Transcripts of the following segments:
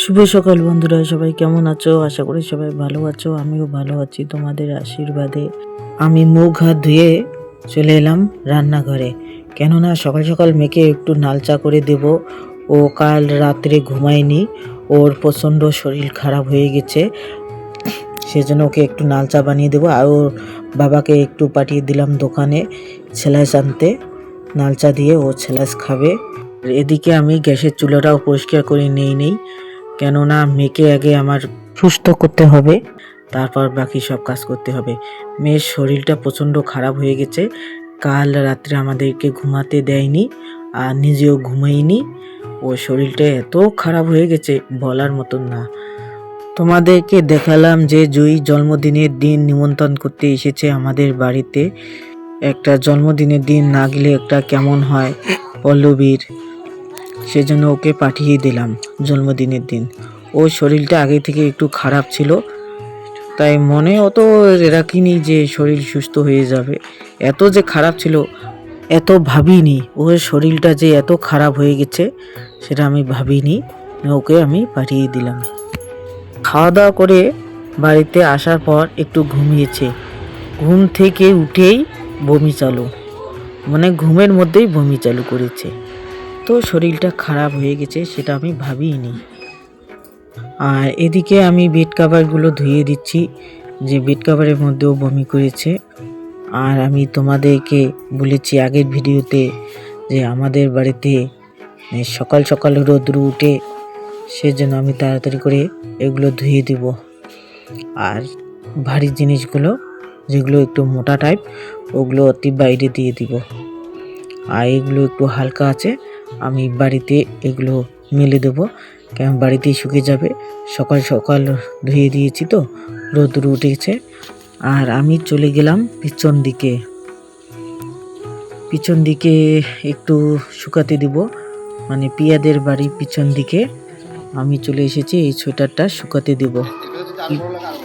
শুভ সকাল বন্ধুরা, সবাই কেমন আছো? আশা করি সবাই ভালো আছো। আমিও ভালো আছি তোমাদের আশীর্বাদে। আমি মুখ হাত ধুয়ে চলে এলাম রান্নাঘরে, কেননা সকাল সকাল মেয়েকে একটু নাল চা করে দেব। ও কাল রাত্রে ঘুমায়নি, ওর প্রচণ্ড শরীর খারাপ হয়ে গেছে, সেজন্য ওকে একটু নাল চা বানিয়ে দেবো। আর ওর বাবাকে একটু পাঠিয়ে দিলাম দোকানে ছেলাইস আনতে, নাল চা দিয়ে ও ছেলাইস খাবে। এদিকে আমি গ্যাসের চুলাটাও পরিষ্কার করে নেই, কেননা মেয়েকে আগে আমার সুস্থ করতে হবে, তারপর বাকি সব কাজ করতে হবে। মেয়ের শরীরটা প্রচণ্ড খারাপ হয়ে গেছে, কাল রাত্রে আমাদেরকে ঘুমাতে দেয়নি আর নিজেও ঘুমাইনি। ও শরীরটা এত খারাপ হয়ে গেছে বলার মতন না। তোমাদেরকে দেখালাম যে জুই জন্মদিনের দিন নিমন্ত্রণ করতে এসেছে আমাদের বাড়িতে। একটা জন্মদিনের দিন না গেলে একটা কেমন হয় পল্লবীর, সেজন্য ওকে পাঠিয়ে দিলাম জন্মদিনের দিন। ওর শরীরটা আগে থেকে একটু খারাপ ছিল, তাই মনে অত রাখিনি যে শরীর সুস্থ হয়ে যাবে। এত যে খারাপ ছিল এত ভাবিনি, ওর শরীরটা যে এত খারাপ হয়ে গেছে সেটা আমি ভাবিনি। ওকে আমি পাঠিয়ে দিলাম। খাওয়া দাওয়া করে বাড়িতে আসার পর একটু ঘুমিয়েছে, ঘুম থেকে উঠেই বমি চালু, মানে ঘুমের মধ্যেই বমি চালু করেছে। তো শরীরটা খারাপ হয়ে গেছে সেটা আমি ভাবিনি। আর এদিকে আমি বেড কাভারগুলো ধুয়ে দিচ্ছি, যে বেড কাভারের মধ্যেও বমি করেছে। আর আমি তোমাদেরকে বলেছি আগের ভিডিওতে যে আমাদের বাড়িতে সকাল সকাল রোদ্র উঠে, সেজন্য আমি তাড়াতাড়ি করে এগুলো ধুয়ে দিব। আর ভারী জিনিসগুলো যেগুলো একটু মোটা টাইপ ওগুলো অতি বাইরে দিয়ে দিব। আর এগুলো একটু হালকা আছে, আমি বাড়িতে এগুলো মেলে দেবো, কেমন বাড়িতেই শুকিয়ে যাবে। সকাল সকাল ধুয়ে দিয়েছি তো রোদ্র উঠেছে। আর আমি চলে গেলাম পিছন দিকে একটু শুকাতে দিব, মানে পিয়াদের বাড়ির পিছন দিকে আমি চলে এসেছি এই সোয়েটারটা শুকাতে দিব।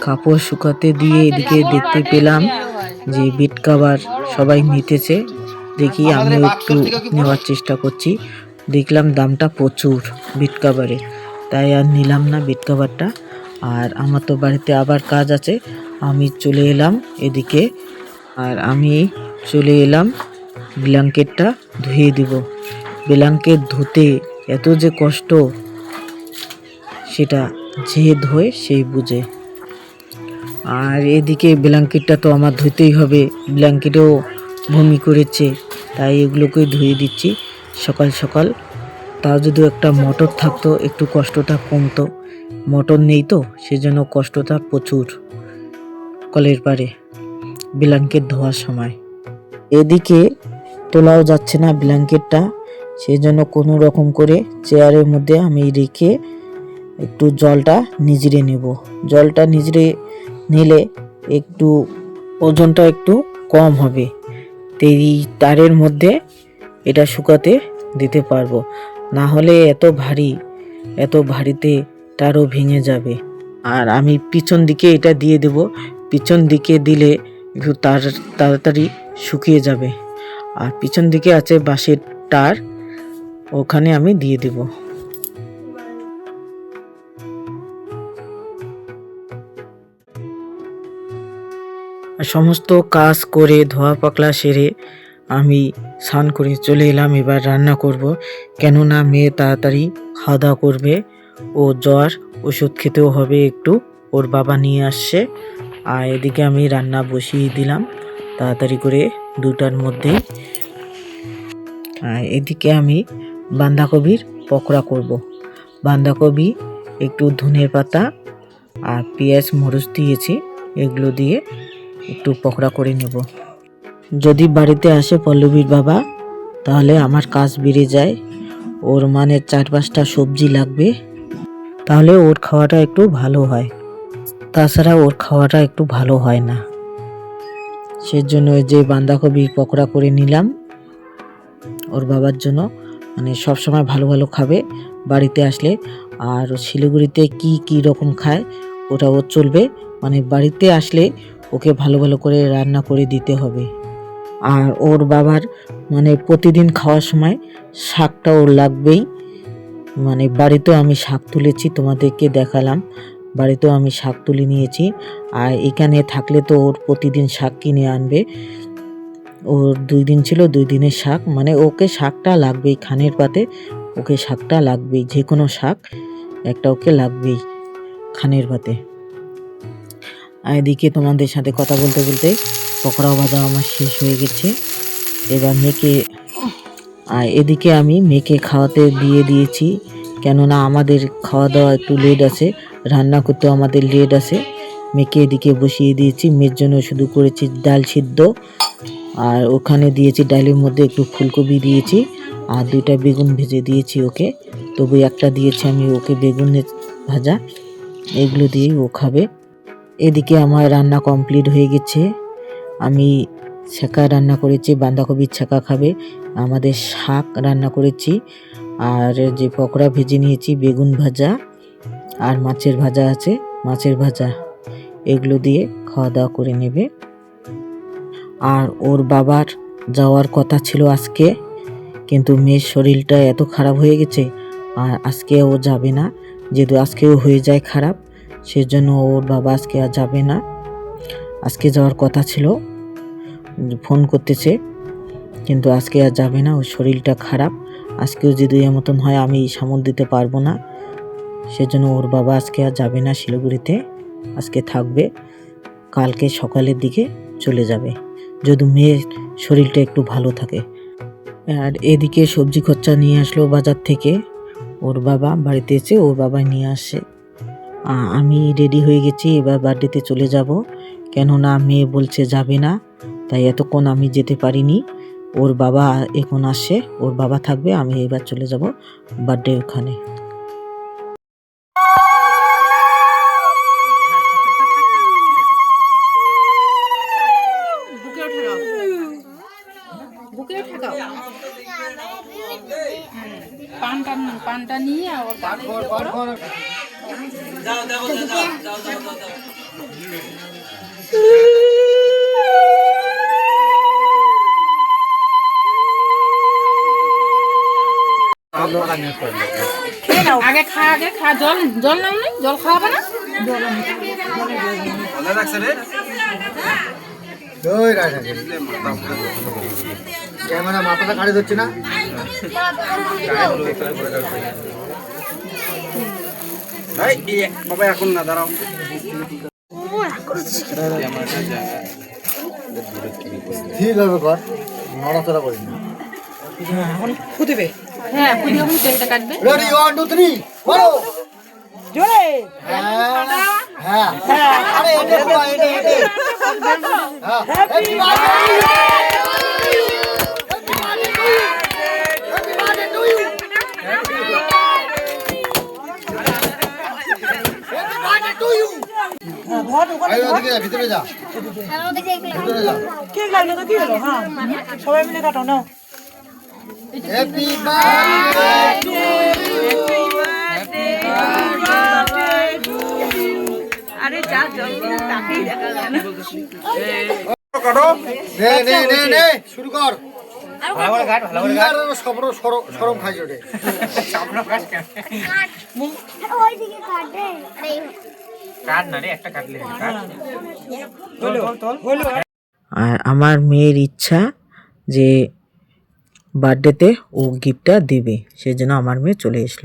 কাপড় শুকাতে দিয়ে এদিকে দেখতে পেলাম যে বেড কাভার সবাই নিতেছে, দেখি আমিও একটু নেওয়ার চেষ্টা করছি। দেখলাম দামটা প্রচুর বেড কাভারে, তাই আর নিলাম না বেড কাভারটা। আর আমার তো বাড়িতে আবার কাজ আছে, আমি চলে এলাম এদিকে। আর আমি চলে এলাম ব্ল্যাঙ্কেটটা ধুয়ে দিব। ব্ল্যাঙ্কেট ধুতে এত যে কষ্ট সেটা যে ধোয় সেই বুঝে। আর এদিকে ব্ল্যাঙ্কেটটা তো আমার ধুতেই হবে, ব্ল্যাঙ্কেটেও বমি করেছে, তাই এগুলোকে ধুয়ে দিচ্ছি সকাল সকাল। তাও যদি একটা মোটর থাকতো একটু কষ্টটা কমতো, মোটর নেই তো সেজন্য কষ্টটা প্রচুর কলের পারে ব্ল্যাঙ্কেট ধোয়ার সময়। এদিকে তোলাও যাচ্ছে না ব্ল্যাঙ্কেটটা, সেজন্য কোনো রকম করে চেয়ারের মধ্যে আমি রেখে একটু জলটা নিজড়ে নেব। জলটা নিজড়ে নিলে একটু ওজনটা একটু কম হবে, এই তারের মধ্যে এটা শুকাতে দিতে পারবো। না হলে এত ভারীতে তারও ভেঙে যাবে। আর আমি পিছন দিকে এটা দিয়ে দেব, পিছন দিকে দিলে একটু তাড়াতাড়ি শুকিয়ে যাবে। আর পিছন দিকে আছে বাঁশের তার, ওখানে আমি দিয়ে দেব। সমস্ত কাজ করে ধোয়া পাকলা সেরে আমি স্নান করে চলে এলাম, এবার রান্না করব। কেননা মেয়ে তাড়াতাড়ি খাওয়া দাওয়া করবে, ও জ্বর ওষুধ খেতেও হবে একটু, ওর বাবা নিয়ে আসছে। আর এদিকে আমি রান্না বসিয়ে দিলাম তাড়াতাড়ি করে 2টার মধ্যে। আর এদিকে আমি বাঁধাকপির পকোড়া করব। বাঁধাকপি একটু ধনের পাতা আর পেঁয়াজ মরিচ দিয়েছি, এগুলো দিয়ে একটু পকোড়া করে নেব। যদি বাড়িতে আসে পল্লবীর বাবা তাহলে আমার কাজ বেড়ে যায়, ওর মানে 4-5টা সবজি লাগবে, তাহলে ওর খাওয়াটা একটু ভালো হয়, তাছাড়া ওর খাওয়াটা একটু ভালো হয় না। সেজন্য যে বাঁধাকপির পকোড়া করে নিলাম ওর বাবার জন্য, মানে সব সময় ভালো ভালো খাবে বাড়িতে আসলে। আর শিলিগুড়িতে কি রকম খায় ওটা ওর চলবে, মানে বাড়িতে আসলে ওকে ভালো ভালো করে রান্না করে দিতে হবে। আর ওর বাবার মানে প্রতিদিন খাওয়ার সময় শাকটা ওর লাগবেই, মানে বাড়িতেও আমি শাক তুলেছি, তোমাদেরকে দেখালাম। বাড়িতেও আমি শাক তুলে নিয়েছি। আর এখানে থাকলে তো ওর প্রতিদিন শাক কিনে আনবে। ওর 2 দিন ছিল, 2 দিনের শাক, মানে ওকে শাকটা লাগবেই, খানের পাতে ওকে শাকটা লাগবেই, যে কোনো শাক একটা ওকে লাগবেই খানের পাতে। আর এদিকে তোমাদের সাথে কথা বলতে বলতে পকোড়া ভাজা আমার শেষ হয়ে গেছে। এবার মেয়েকে, আর এদিকে আমি মেয়েকে খাওয়াতে দিয়ে দিয়েছি, কেননা আমাদের খাওয়া দাওয়া একটু লেট আছে, রান্না করতেও আমাদের লেট আছে। মেয়েকে এদিকে বসিয়ে দিয়েছি, মেয়ের জন্য শুধু করেছি ডাল সিদ্ধ, আর ওখানে দিয়েছি ডালের মধ্যে একটু ফুলকপি দিয়েছি, আর 2টা বেগুন ভেজে দিয়েছি ওকে। তবু একটা দিয়েছি আমি ওকে বেগুনের ভাজা, এগুলো দিয়েই ও খাবে। এদিকে আমার রান্না কমপ্লিট হয়ে গেছে। আমি ছ্যাঁকা রান্না করেছি, বাঁধাকপির ছ্যাঁকা খাবে। আমাদের শাক রান্না করেছি, আর যে পকোড়া ভেজে নিয়েছি, বেগুন ভাজা, আর মাছের ভাজা আছে, মাছের ভাজা, এগুলো দিয়ে খাওয়া দাওয়া করে নেবে। আর ওর বাবার যাওয়ার কথা ছিল আজকে, কিন্তু মেয়ের শরীরটা এত খারাপ হয়ে গেছে, আর আজকে ও যাবে না। যেহেতু আজকেও হয়ে যায় খারাপ, সেজন্য ওর বাবা আজকে আর যাবে না। আজকে যাওয়ার কথা ছিল, ফোন করতেছে, কিন্তু আজকে আর যাবে না, ওর শরীরটা খারাপ। আজকেও যদি এমতন হয় আমি সামল দিতে পারবো না, সেজন্য ওর বাবা আজকে আর যাবে না শিলিগুড়িতে, আজকে থাকবে, কালকে সকালের দিকে চলে যাবে, যদি মেয়ের শরীরটা একটু ভালো থাকে। আর এদিকে সবজি খরচা নিয়ে আসলো বাজার থেকে, ওর বাবা বাড়িতে এসে ওর বাবা নিয়ে আসে। আমি রেডি হয়ে গেছি, এবার বার্থডেতে চলে যাব, কেননা মেয়ে বলছে যাবে না, তাই এতক্ষণ আমি যেতে পারিনি। ওর বাবা এখন আসে, ওর বাবা থাকবে, আমি এবার চলে যাব বার্থডে ওখানে। পানটা নিয়ে আগে খা জল নাও, না জল খাওয়াবে না, ক্যামেরা মাথাটা কাটে ধরছে না। বাবা এখন না, দাঁড়াও। ঠিক হবে, কর নড়াচড়া করি না। ফুটবে, হ্যাঁ পুরি যখন তেলটা কাটবে। রেডি 1 2 3 বলো জোরে। হ্যাঁ হ্যাঁ, আরে এটা পুরো এটা হ্যাঁ, happy birthday to you, happy birthday to you. আয় ওদিকে ভিতরে যা, ভিতরে যা। কেক লাগলো তো কি হলো? হ্যাঁ, সবাই মিলে কাটো নাও। হ্যাপি বার্থডে, আরে যা জলদি তাকেই দেখা যায় না। কাটো, নে নে নে নে, শুরু কর। ভালো করে কাট, ভালো করে কাট। সবর শরম খাই ওঠে। সবর কাট কেন? ওই দিকে কাটে। কাট না রে, একটা কাটলে কাট। আর আমার মেয়ের ইচ্ছা যে বার্থডেতে ও গিফটটা দেবে, সেজন্য আমার মেয়ে চলে এসলো।